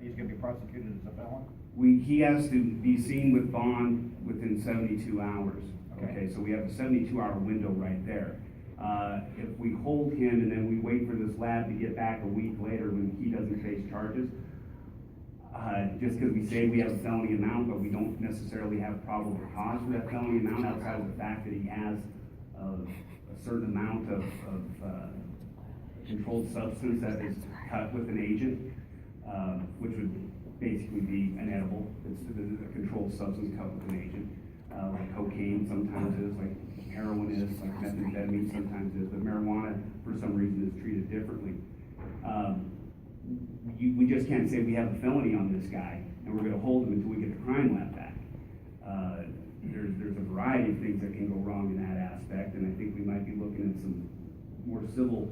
he's gonna be prosecuted as a felon? He has to be seen with bond within 72 hours. Okay, so we have a 72-hour window right there. If we hold him and then we wait for this lab to get back a week later when he doesn't face charges, just because we say we have a felony amount, but we don't necessarily have probable cause for that felony amount outside of the fact that he has a certain amount of controlled substance that is cut with an agent, which would basically be an edible. It's a controlled substance cut with an agent. Like cocaine sometimes is, like heroin is, like methamphetamine sometimes is, but marijuana for some reason is treated differently. We just can't say we have a felony on this guy and we're going to hold him until we get the crime lab back. There's a variety of things that can go wrong in that aspect, and I think we might be looking at some more civil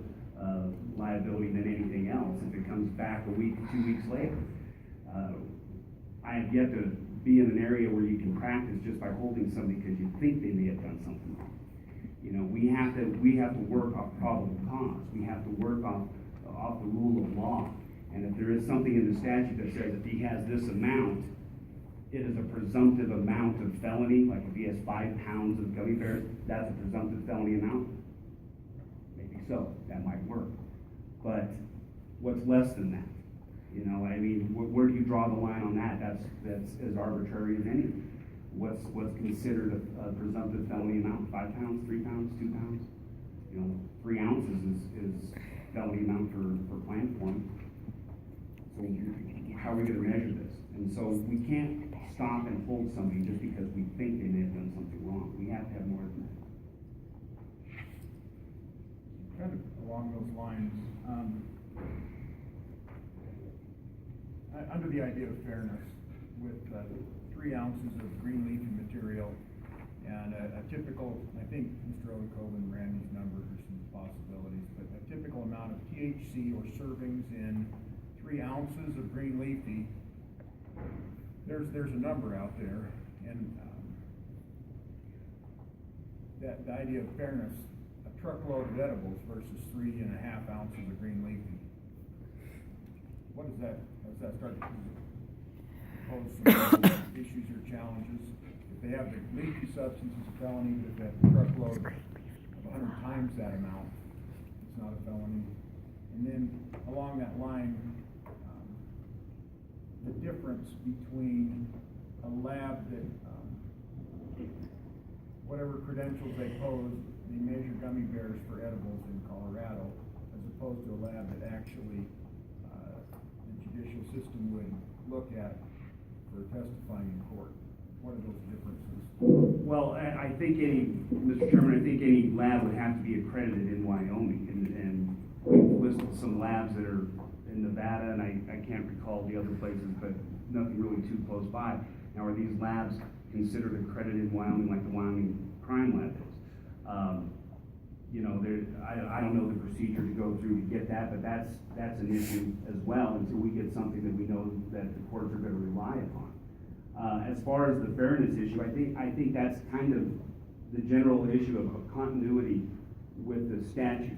liability than anything else if it comes back a week, 2 weeks later. I have yet to be in an area where you can practice just by holding somebody because you think they may have done something wrong. You know, we have to work off probable cause. We have to work off the rule of law. And if there is something in the statute that says if he has this amount, it is a presumptive amount of felony, like if he has 5 pounds of gummy bears, that's a presumptive felony amount. Maybe so, that might work. But what's less than that? You know, I mean, where do you draw the line on that? That's as arbitrary as anything. What's considered a presumptive felony amount? 5 pounds, 3 pounds, 2 pounds? You know, 3 ounces is felony amount for plant form. So how are we going to measure this? And so we can't stop and hold somebody just because we think they may have done something wrong. We have to have more than that. Kind of along those lines, under the idea of fairness, with 3 ounces of green leafy material and a typical, I think Mr. Oakov and Randy's numbers are some possibilities, but a typical amount of THC or servings in 3 ounces of green leafy, there's a number out there, and that the idea of fairness, a truckload of edibles versus 3.5 ounces of green leafy. What does that start to pose some issues or challenges? If they have the leafy substance, it's a felony, but if they have a truckload of 100 times that amount, it's not a felony. And then along that line, the difference between a lab that, whatever credentials they pose, they measure gummy bears for edibles in Colorado, as opposed to a lab that actually the judicial system would look at for testifying in court. What are those differences? Well, I think Mr. Chairman, I think any lab would have to be accredited in Wyoming, and we've listed some labs that are in Nevada, and I can't recall the other places, but nothing really too close by. Now, are these labs considered accredited in Wyoming like the Wyoming crime lab is? You know, I don't know the procedure to go through to get that, but that's an issue as well until we get something that we know that the courts are going to rely upon. As far as the fairness issue, I think that's kind of the general issue of continuity with the statute.